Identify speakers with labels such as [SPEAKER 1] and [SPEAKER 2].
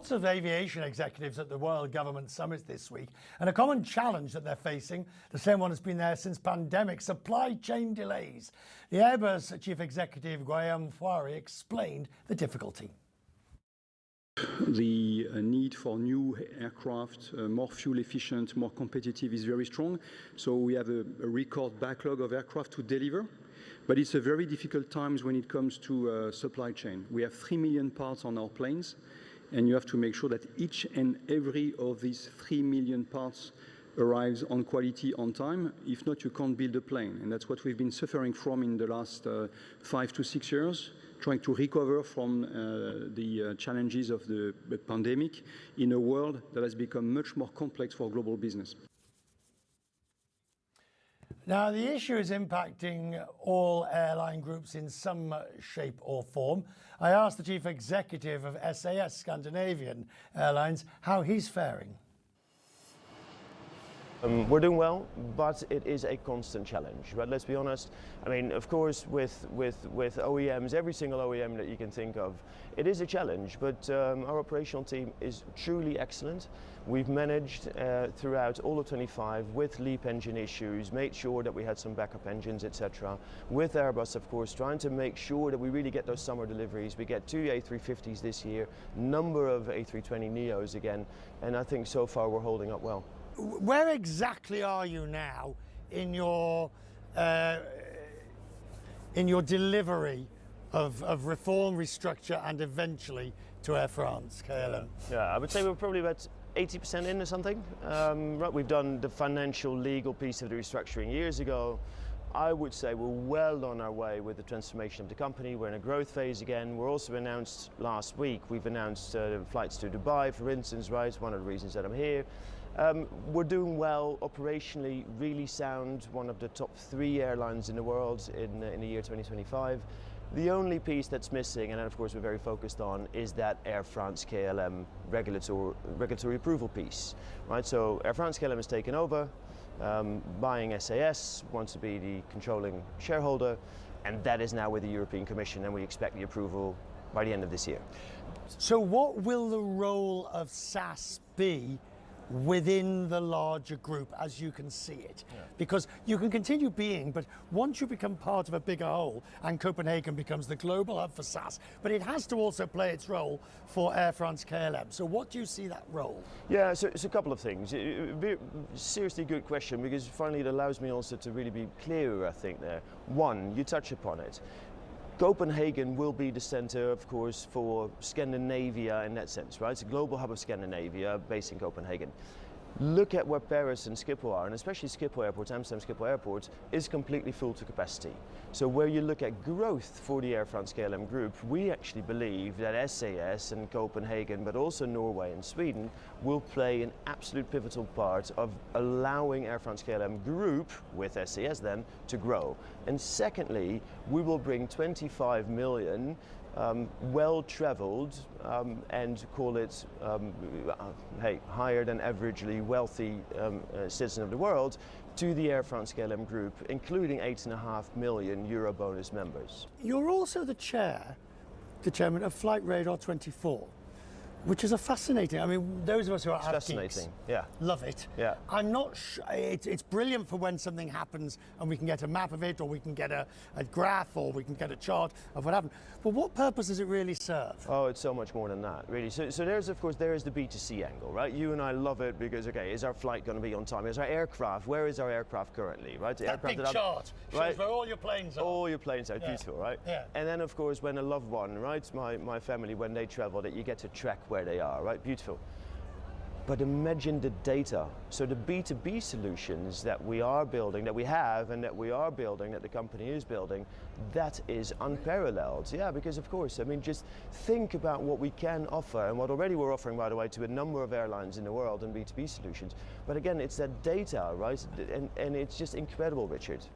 [SPEAKER 1] lots of aviation executives at the World Government Summit this week, and a common challenge that they're facing, the same one has been there since pandemic, supply chain delays. The Airbus chief executive, Guillaume Faury, explained the difficulty.
[SPEAKER 2] The need for new aircraft, more fuel efficient, more competitive, is very strong. So we have a record backlog of aircraft to deliver. But it's a very difficult times when it comes to supply chain. We have 3 million parts on our planes, and you have to make sure that each and every of these 3 million parts arrives on quality, on time. If not, you can't build a plane. And that's what we've been suffering from in the last 5 to 6 years, trying to recover from the challenges of the pandemic in a world that has become much more complex for global business.
[SPEAKER 1] Now, the issue is impacting all airline groups in some shape or form. I asked the chief executive of SAS, Scandinavian Airlines, how he's faring.
[SPEAKER 3] We're doing well, but it is a constant challenge, right? Let's be honest. I mean, of course, with OEMs, every single OEM that you can think of, it is a challenge, but our operational team is truly excellent. We've managed throughout all of 25 with LEAP engine issues, made sure that we had some backup engines, etc. With Airbus, of course, trying to make sure that we really get those summer deliveries. We get 2 A350s this year, number of A320neos again, and I think so far we're holding up well.
[SPEAKER 1] Where exactly are you now in your delivery of reform, restructure, and eventually to Air France-KLM?
[SPEAKER 3] Yeah, I would say we're probably about 80% in or something. Right, we've done the financial, legal piece of the restructuring years ago. I would say we're well on our way with the transformation of the company. We're in a growth phase again. We're also announced last week, we've announced flights to Dubai, for instance, right? One of the reasons that I'm here. We're doing well operationally, really sound, one of the top 3 airlines in the world in the year 2025. The only piece that's missing, and of course we're very focused on, is that Air France-KLM regulatory approval piece, right? So Air France-KLM has taken over, buying SAS, wants to be the controlling shareholder, and that is now with the European Commission, and we expect the approval by the end of this year.
[SPEAKER 1] So what will the role of SAS be within the larger group as you can see it? Yeah. Because you can continue being, but once you become part of a bigger whole, and Copenhagen becomes the global hub for SAS, but it has to also play its role for Air France-KLM. So what do you see that role?
[SPEAKER 3] Yeah, so it's a couple of things. Seriously good question, because finally it allows me also to really be clearer, I think, there. One, you touch upon it. Copenhagen will be the center, of course, for Scandinavia in that sense, right? It's a global hub of Scandinavia based in Copenhagen. Look at where Paris and Schiphol are, and especially Schiphol Airport, Amsterdam Schiphol Airport, is completely full to capacity. So where you look at growth for the Air France-KLM group, we actually believe that SAS and Copenhagen, but also Norway and Sweden, will play an absolute pivotal part of allowing Air France-KLM group, with SAS then, to grow. And secondly, we will bring 25 million well-traveled and call it, hey, higher than averagely wealthy citizen of the world to the Air France-KLM group, including 8.5 million Euro bonus members.
[SPEAKER 1] You're also the chairman of Flight Radar 24. Which is a fascinating, I mean, those of us who are
[SPEAKER 3] fascinating, yeah,
[SPEAKER 1] love it.
[SPEAKER 3] Yeah.
[SPEAKER 1] I'm not sure, it's brilliant for when something happens and we can get a map of it, or we can get a graph, or we can get a chart of what happened. But what purpose does it really serve?
[SPEAKER 3] Oh, it's so much more than that, really. So there's, of course, there is the B2C angle, right? You and I love it because, okay, is our flight going to be on time? Is our aircraft, where is our aircraft currently, right? The
[SPEAKER 1] that big chart shows where all your planes are.
[SPEAKER 3] All your planes are, beautiful, right?
[SPEAKER 1] Yeah.
[SPEAKER 3] And then, of course, when a loved one, right, my family, when they travel, that you get to track where they are, right? Beautiful. But imagine the data. So the B2B solutions that we are building, that we have, and that we are building, that the company is building, that is unparalleled. Yeah, because of course, I mean, just think about what we can offer, and what already we're offering, by the way, to a number of airlines in the world in B2B solutions. But again, it's that data, right? And it's just incredible, Richard.